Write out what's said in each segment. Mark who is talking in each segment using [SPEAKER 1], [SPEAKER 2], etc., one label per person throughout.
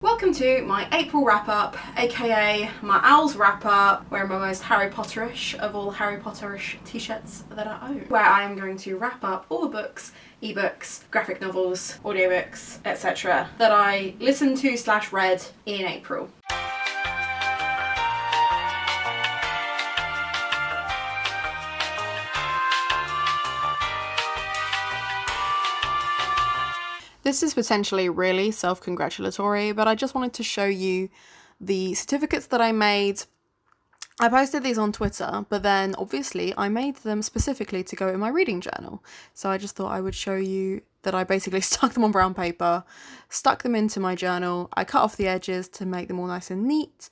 [SPEAKER 1] Welcome to my April wrap-up, aka my O.W.L.s wrap-up, wearing my most Harry Potterish of all Harry Potterish t-shirts that I own, where I am going to wrap up all the books, ebooks, graphic novels, audiobooks, etc. that I listened to / read in April. This is potentially really self-congratulatory, but I just wanted to show you the certificates that I made. I posted these on Twitter, but then obviously I made them specifically to go in my reading journal. So I just thought I would show you that I basically stuck them on brown paper, stuck them into my journal. I cut off the edges to make them all nice and neat.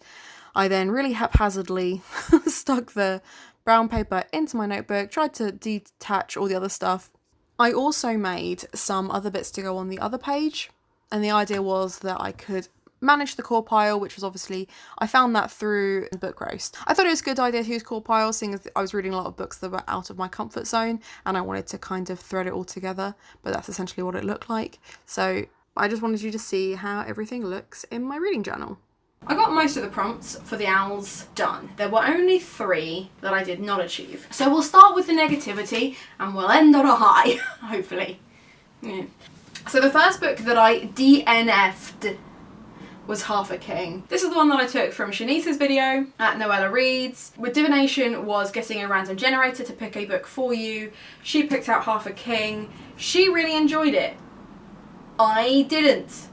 [SPEAKER 1] I then really haphazardly stuck the brown paper into my notebook, tried to detach all the other stuff. I also made some other bits to go on the other page, and the idea was that I could manage the core pile, which was obviously, I found that through Book Roast. I thought it was a good idea to use core pile, seeing as I was reading a lot of books that were out of my comfort zone, and I wanted to kind of thread it all together, but that's essentially what it looked like. So I just wanted you to see how everything looks in my reading journal. I got most of the prompts for the O.W.L.s done. There were only 3 that I did not achieve. So we'll start with the negativity and we'll end on a high, hopefully. Yeah. So the first book that I DNF'd was Half a King. This is the one that I took from Shanice's video at Noella Reads. With divination was getting a random generator to pick a book for you. She picked out Half a King. She really enjoyed it. I didn't.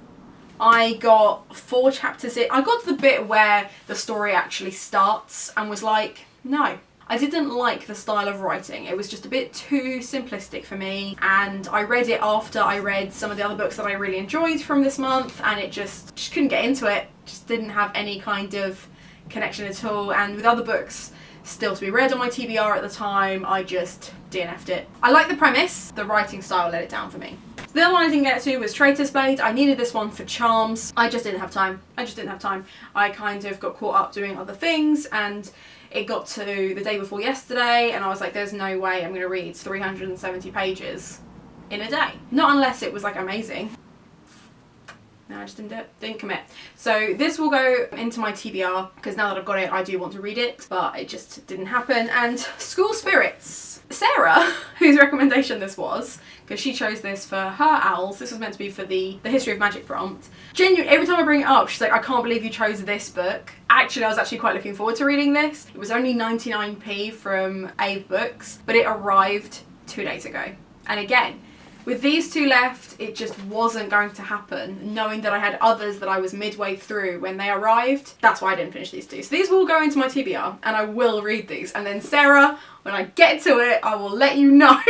[SPEAKER 1] I got 4 chapters in. I got to the bit where the story actually starts and was like, no. I didn't like the style of writing. It was just a bit too simplistic for me, and I read it after I read some of the other books that I really enjoyed from this month, and it just couldn't get into it. Just didn't have any kind of connection at all, and with other books still to be read on my TBR at the time, I just DNF'd it. I like the premise, the writing style let it down for me. The other one I didn't get to was Traitor's Blade. I needed this one for charms. I just didn't have time. I kind of got caught up doing other things, and it got to the day before yesterday and I was like, there's no way I'm going to read 370 pages in a day. Not unless it was like amazing. No, I just didn't do it. Didn't commit. So this will go into my TBR because now that I've got it, I do want to read it, but it just didn't happen. And School Spirits. Sarah, whose recommendation this was, because she chose this for her O.W.L.s. This was meant to be for the History of Magic prompt. Genuinely, every time I bring it up, she's like, I can't believe you chose this book. Actually, I was actually quite looking forward to reading this. It was only 99p from Ave Books, but it arrived 2 days ago. And again, with these 2 left, it just wasn't going to happen, knowing that I had others that I was midway through when they arrived. That's why I didn't finish these 2. So these will go into my TBR, and I will read these. And then Sarah, when I get to it, I will let you know.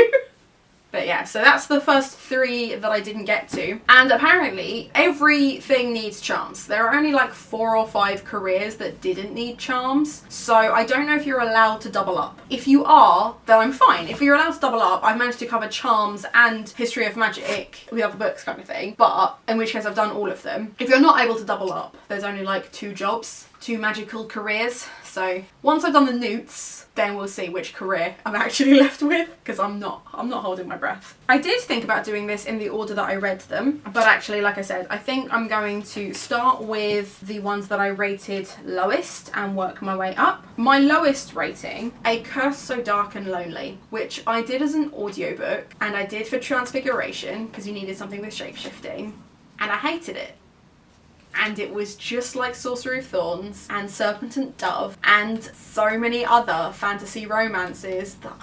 [SPEAKER 1] But yeah, so that's the first 3 that I didn't get to. And apparently, everything needs charms. There are only like 4 or 5 careers that didn't need charms. So I don't know if you're allowed to double up. If you are, then I'm fine. If you're allowed to double up, I've managed to cover charms and History of Magic with other books kind of thing. But in which case I've done all of them. If you're not able to double up, there's only like 2 jobs, 2 magical careers. So once I've done the newts, then we'll see which career I'm actually left with, because I'm not holding my breath. I did think about doing this in the order that I read them, but actually, like I said, I think I'm going to start with the ones that I rated lowest and work my way up. My lowest rating, A Curse So Dark and Lonely, which I did as an audiobook, and I did for Transfiguration, because you needed something with shape-shifting, and I hated it. And it was just like Sorcery of Thorns and Serpent and Dove and so many other fantasy romances that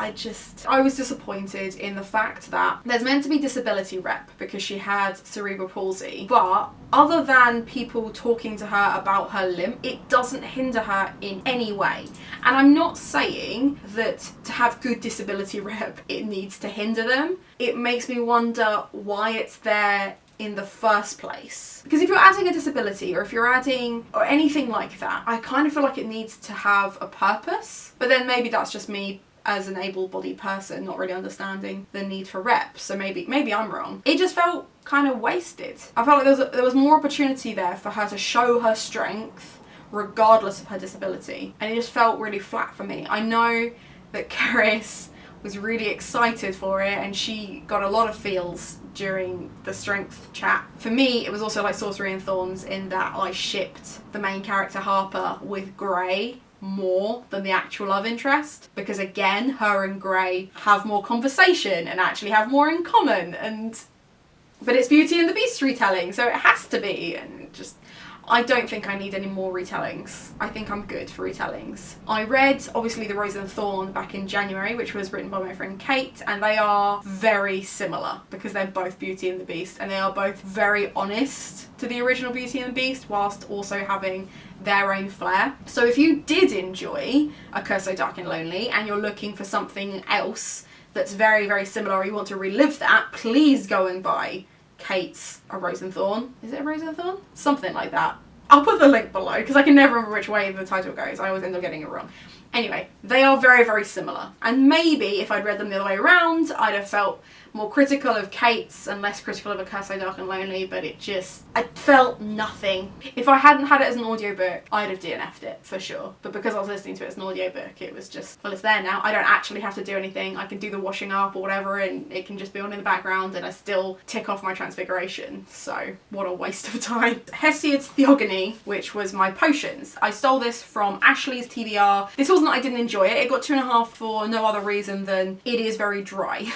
[SPEAKER 1] I was disappointed in the fact that there's meant to be disability rep because she had cerebral palsy, but other than people talking to her about her limp, it doesn't hinder her in any way. And I'm not saying that to have good disability rep, it needs to hinder them. It makes me wonder why it's there in the first place. Because if you're adding a disability or if you're adding or anything like that, I kind of feel like it needs to have a purpose. But then maybe that's just me as an able-bodied person not really understanding the need for rep. So maybe I'm wrong. It just felt kind of wasted. I felt like there was more opportunity there for her to show her strength regardless of her disability. And it just felt really flat for me. I know that Keris was really excited for it, and she got a lot of feels during the strength chat. For me, it was also like Sorcery and Thorns in that I shipped the main character Harper with Grey more than the actual love interest, because again, her and Grey have more conversation and actually have more in common, but it's Beauty and the Beast retelling, so it has to be, and just, I don't think I need any more retellings. I think I'm good for retellings. I read, obviously, The Rose and Thorn back in January, which was written by my friend Kate, and they are very similar because they're both Beauty and the Beast, and they are both very honest to the original Beauty and the Beast whilst also having their own flair. So if you did enjoy A Curse So Dark and Lonely and you're looking for something else that's very, very similar, or you want to relive that, please go and buy Kate's A Rose and Thorn. Is it A Rose and Thorn? Something like that. I'll put the link below because I can never remember which way the title goes. I always end up getting it wrong. Anyway, they are very, very similar. And maybe if I'd read them the other way around, I'd have felt more critical of Kate's and less critical of A Curse So Dark and Lonely, but I felt nothing. If I hadn't had it as an audiobook, I'd have DNF'd it for sure. But because I was listening to it as an audiobook, it was just, well, it's there now. I don't actually have to do anything. I can do the washing up or whatever, and it can just be on in the background, and I still tick off my transfiguration. So what a waste of time. Hesiod's Theogony, which was my potions. I stole this from Ashley's TBR. This wasn't that I didn't enjoy it. It got 2.5 for no other reason than it is very dry.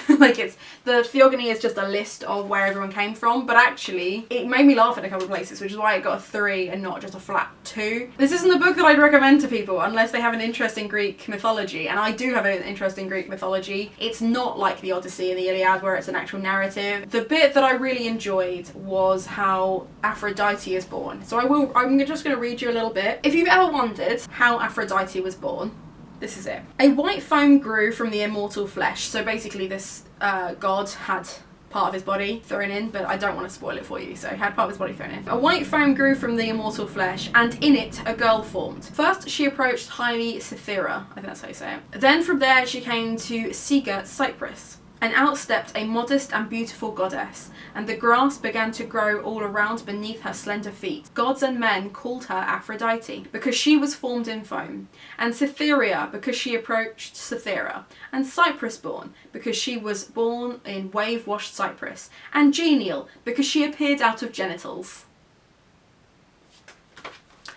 [SPEAKER 1] The Theogony is just a list of where everyone came from, but actually it made me laugh in a couple of places, which is why it got a 3 and not just a flat 2. This isn't a book that I'd recommend to people unless they have an interest in Greek mythology, and I do have an interest in Greek mythology. It's not like the Odyssey and the Iliad where it's an actual narrative. The bit that I really enjoyed was how Aphrodite is born. So I'm just going to read you a little bit. If you've ever wondered how Aphrodite was born, this is it. A white foam grew from the immortal flesh. So basically this god had part of his body thrown in, but I don't want to spoil it for you, so he had part of his body thrown in. A white foam grew from the immortal flesh, and in it a girl formed. First she approached highly Cythera, I think that's how you say it. Then from there she came to Seagirt Cyprus, and out stepped a modest and beautiful goddess, and the grass began to grow all around beneath her slender feet. Gods and men called her Aphrodite, because she was formed in foam, and Cytherea, because she approached Cythera, and Cyprus born, because she was born in wave-washed Cyprus, and Genial, because she appeared out of genitals.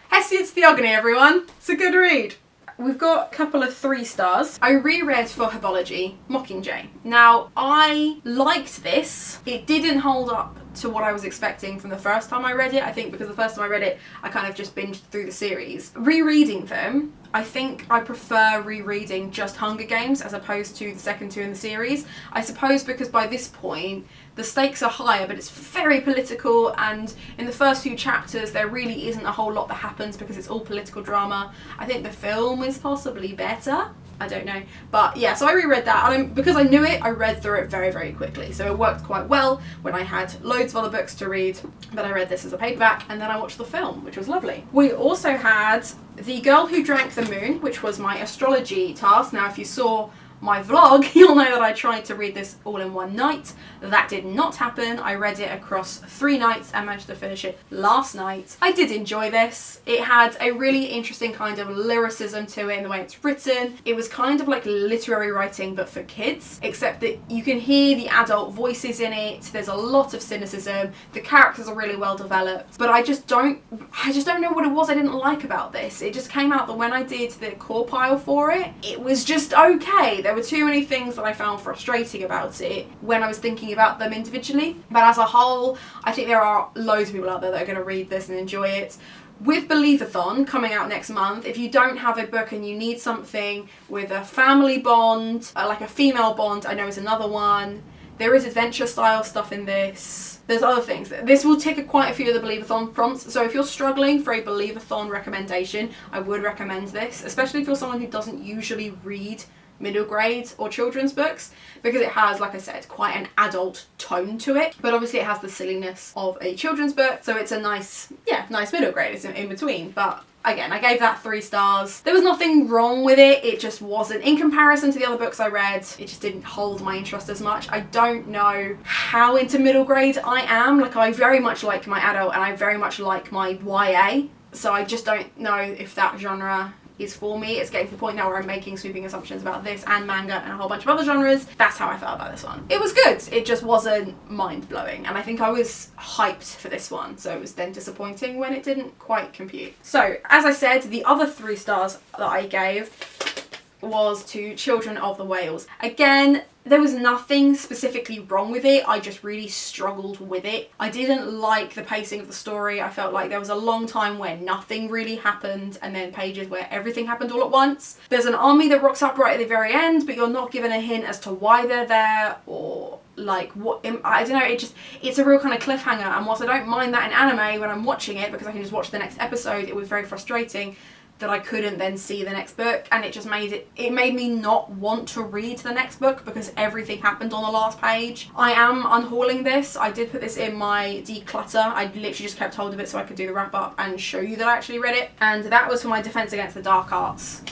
[SPEAKER 1] Hesiod's Theogony, everyone! It's a good read. We've got a couple of 3 stars. I reread for Herbology Mockingjay. Now, I liked this. It didn't hold up to what I was expecting from the first time I read it. I think because the first time I read it, I kind of just binged through the series. Rereading them, I think I prefer rereading just Hunger Games as opposed to the second 2 in the series. I suppose because by this point, the stakes are higher, but it's very political, and in the first few chapters there really isn't a whole lot that happens because it's all political drama. I think the film is possibly better. I don't know. But yeah, so I reread that, and because I knew it, I read through it very, very quickly. So it worked quite well when I had loads of other books to read, but I read this as a paperback, and then I watched the film, which was lovely. We also had The Girl Who Drank the Moon, which was my astrology task. Now, if you saw my vlog, you'll know that I tried to read this all in one night. That did not happen. I read it across 3 nights and managed to finish it last night. I did enjoy this. It had a really interesting kind of lyricism to it in the way it's written. It was kind of like literary writing but for kids, except that you can hear the adult voices in it. There's a lot of cynicism. The characters are really well developed, but I just don't know what it was I didn't like about this. It just came out that when I did the core pile for it, it was just okay. There were too many things that I found frustrating about it when I was thinking about them individually. But as a whole, I think there are loads of people out there that are going to read this and enjoy it. With Believeathon coming out next month, if you don't have a book and you need something with a family bond, like a female bond, I know is another one. There is adventure style stuff in this. There's other things. This will tick quite a few of the Believeathon prompts, so if you're struggling for a Believeathon recommendation, I would recommend this, especially if you're someone who doesn't usually read middle grade or children's books, because it has, like I said, quite an adult tone to it, but obviously it has the silliness of a children's book, so it's a nice middle grade. It's in between. But again, I gave that 3 stars. There was nothing wrong with it, it just wasn't, in comparison to the other books I read, it just didn't hold my interest as much. I don't know how into middle grade I am. Like, I very much like my adult and I very much like my YA, so I just don't know if that genre is for me. It's getting to the point now where I'm making sweeping assumptions about this and manga and a whole bunch of other genres. That's how I felt about this one. It was good. It just wasn't mind-blowing, and I think I was hyped for this one, so it was then disappointing when it didn't quite compute. So, as I said, the other 3 stars that I gave was to Children of the Whales. Again, there was nothing specifically wrong with it, I just really struggled with it. I didn't like the pacing of the story. I felt like there was a long time where nothing really happened, and then pages where everything happened all at once. There's an army that rocks up right at the very end, but you're not given a hint as to why they're there, or like what, I don't know, it's a real kind of cliffhanger, and whilst I don't mind that in anime when I'm watching it because I can just watch the next episode, it was very frustrating that I couldn't then see the next book, and it just made me not want to read the next book because everything happened on the last page. I am unhauling this. I did put this in my declutter. I literally just kept hold of it so I could do the wrap up and show you that I actually read it, and that was for my Defense Against the Dark Arts,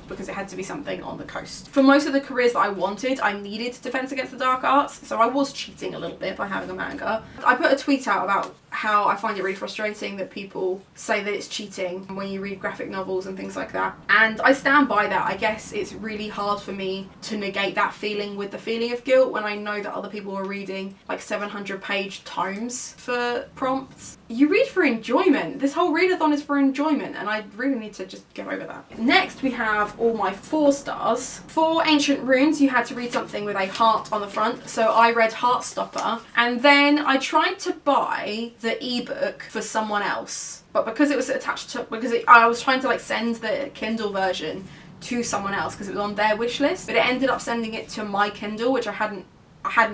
[SPEAKER 1] because it had to be something on the coast. For most of the careers that I wanted, I needed Defense Against the Dark Arts, so I was cheating a little bit by having a manga. I put a tweet out about how I find it really frustrating that people say that it's cheating when you read graphic novels and things like that. And I stand by that. I guess it's really hard for me to negate that feeling with the feeling of guilt when I know that other people are reading like 700-page tomes for prompts. You read for enjoyment. This whole readathon is for enjoyment, and I really need to just get over that. Next, we have all my 4 stars. For Ancient Runes, you had to read something with a heart on the front, so I read Heartstopper, and then I tried to buy the ebook for someone else, but because it was attached to, I was trying to like send the Kindle version to someone else because it was on their wish list, but it ended up sending it to my Kindle, which I hadn't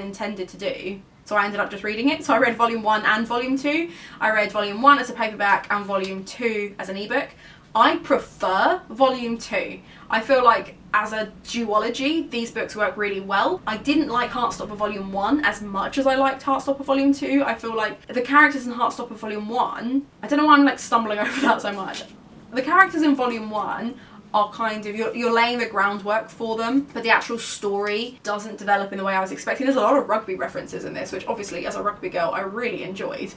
[SPEAKER 1] intended to do. So I ended up just reading it. So I read volume 1 and volume 2. I read volume 1 as a paperback and volume 2 as an ebook. I prefer volume 2. I feel like as a duology, these books work really well. I didn't like Heartstopper volume 1 as much as I liked Heartstopper volume 2. I feel like the characters in Heartstopper volume 1, I don't know why I'm like stumbling over that so much. The characters in volume 1 are kind of, you're laying the groundwork for them, but the actual story doesn't develop in the way I was expecting. There's a lot of rugby references in this, which obviously as a rugby girl I really enjoyed,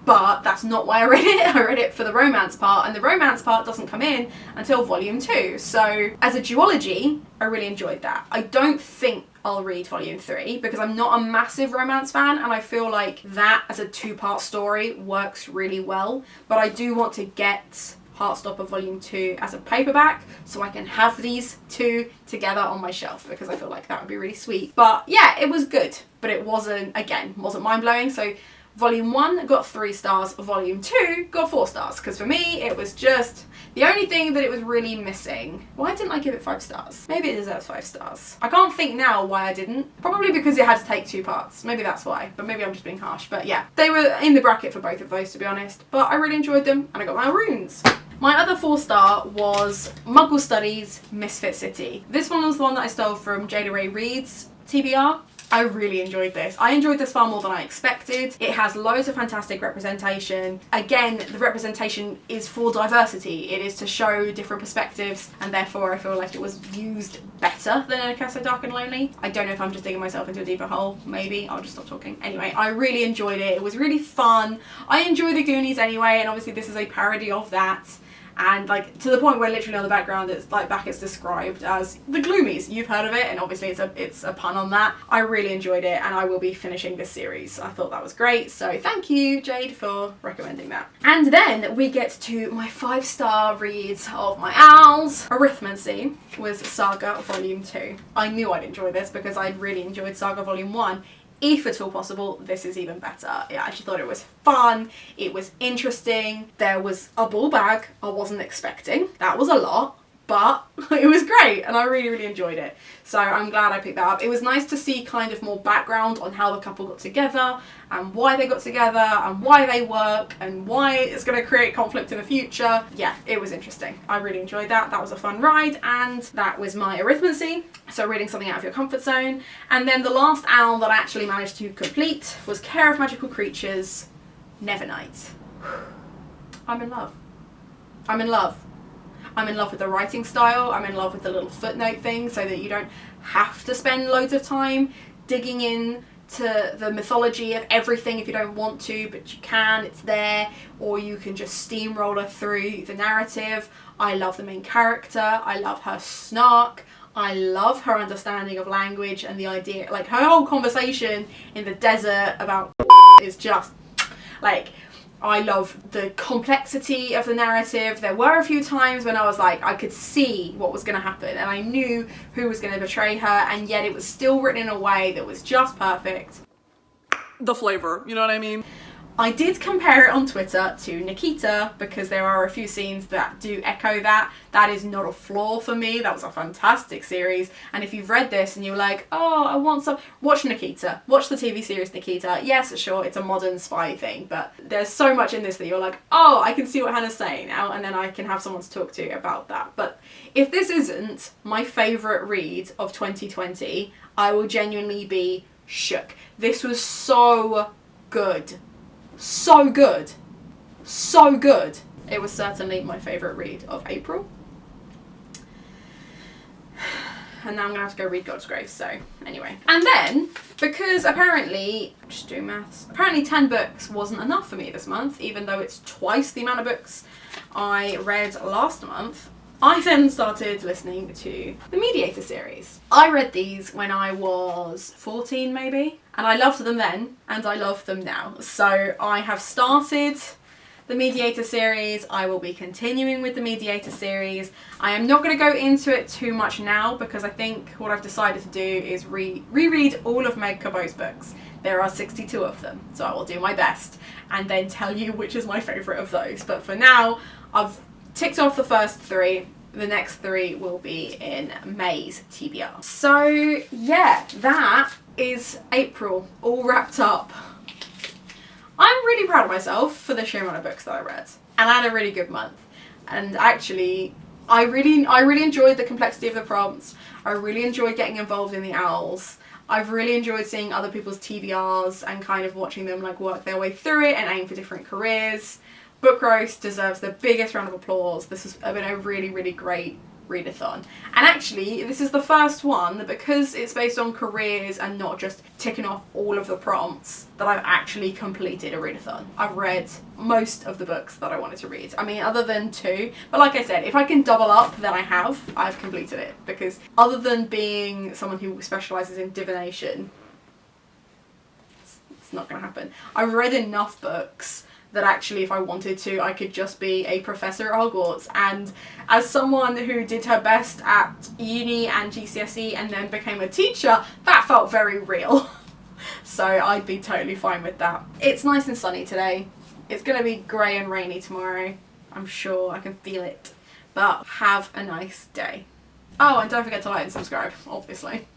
[SPEAKER 1] but that's not why I read it. I read it for the romance part, and the romance part doesn't come in until volume 2. So as a duology, I really enjoyed that. I don't think I'll read volume 3 because I'm not a massive romance fan, and I feel like that as a 2-part story works really well, but I do want to get Heartstopper volume 2 as a paperback so I can have these 2 together on my shelf because I feel like that would be really sweet. But yeah, it was good, but it wasn't mind-blowing. So volume 1 got 3 stars, volume 2 got 4 stars, because for me it was just the only thing that it was really missing. Why didn't I give it 5 stars? Maybe it deserves 5 stars. I can't think now why I didn't. Probably because it had to take 2 parts. Maybe that's why, but maybe I'm just being harsh. But yeah, they were in the bracket for both of those, to be honest, but I really enjoyed them and I got my runes. My other 4-star was Muggle Studies Misfit City. This one was the one that I stole from Jada Ray Reid's TBR. I really enjoyed this. I enjoyed this far more than I expected. It has loads of fantastic representation. Again, the representation is for diversity. It is to show different perspectives, and therefore I feel like it was used better than in A Curse So Dark and Lonely. I don't know if I'm just digging myself into a deeper hole. Maybe. I'll just stop talking. Anyway, I really enjoyed it. It was really fun. I enjoy the Goonies anyway, and obviously this is a parody of that. And like to the point where literally on the background it's like back, it's described as the Gloomies. You've heard of it, and obviously it's a pun on that. I really enjoyed it, and I will be finishing this series. I thought that was great, so thank you Jade for recommending that. And then we get to my 5-star reads of my owls. Arithmancy was Saga Volume 2. I knew I'd enjoy this because I'd really enjoyed Saga Volume 1. If at all possible, this is even better. I actually thought it was fun, it was interesting, there was a ball bag I wasn't expecting. That was a lot, but it was great and I really, really enjoyed it. So I'm glad I picked that up. It was nice to see kind of more background on how the couple got together and why they got together and why they work and why it's going to create conflict in the future. Yeah, it was interesting. I really enjoyed that. That was a fun ride, and that was my arithmancy. So reading something out of your comfort zone. And then the last owl that I actually managed to complete was Care of Magical Creatures, Nevernight. I'm in love. I'm in love. I'm in love with the writing style. I'm in love with the little footnote thing so that you don't have to spend loads of time digging in to the mythology of everything if you don't want to, but you can, it's there, or you can just steamroller through the narrative. I love the main character, I love her snark, I love her understanding of language and the idea, like her whole conversation in the desert about is just like, I love the complexity of the narrative. There were a few times when I was like, I could see what was going to happen and I knew who was going to betray her, and yet it was still written in a way that was just perfect. The flavor, you know what I mean? I did compare it on Twitter to Nikita because there are a few scenes that do echo that. That is not a flaw for me. That was a fantastic series. And if you've read this and you're like, oh, I want some, watch Nikita. Watch the TV series Nikita. Yes, sure, it's a modern spy thing, but there's so much in this that you're like, oh, I can see what Hannah's saying now, and then I can have someone to talk to about that. But if this isn't my favourite read of 2020, I will genuinely be shook. This was so good. So good. So good. It was certainly my favourite read of April. And now I'm going to have to go read God's Grace, so anyway. And then, because apparently, just doing maths, apparently 10 books wasn't enough for me this month, even though it's twice the amount of books I read last month, I then started listening to the Mediator series. I read these when I was 14 maybe, and I loved them then, and I love them now. So I have started the Mediator series. I will be continuing with the Mediator series. I am not going to go into it too much now because I think what I've decided to do is reread all of Meg Cabot's books. There are 62 of them, so I will do my best and then tell you which is my favourite of those. But for now, I've ticked off the first 3. The next 3 will be in May's TBR. So yeah, that is April all wrapped up. I'm really proud of myself for the sheer amount of books that I read, and I had a really good month. And actually, I really enjoyed the complexity of the prompts. I really enjoyed getting involved in the O.W.L.s. I've really enjoyed seeing other people's TBRs and kind of watching them like work their way through it and aim for different careers. Book Roast deserves the biggest round of applause. This has been a really, really great readathon. And actually, this is the first one that, because it's based on careers and not just ticking off all of the prompts, that I've actually completed a readathon. I've read most of the books that I wanted to read. I mean, other than 2. But like I said, if I can double up, then I've completed it. Because other than being someone who specialises in divination, it's not going to happen. I've read enough books that actually, if I wanted to, I could just be a professor at Hogwarts. And as someone who did her best at uni and GCSE and then became a teacher, that felt very real. So I'd be totally fine with that. It's nice and sunny today. It's going to be grey and rainy tomorrow. I'm sure, I can feel it. But have a nice day. Oh, and don't forget to like and subscribe, obviously.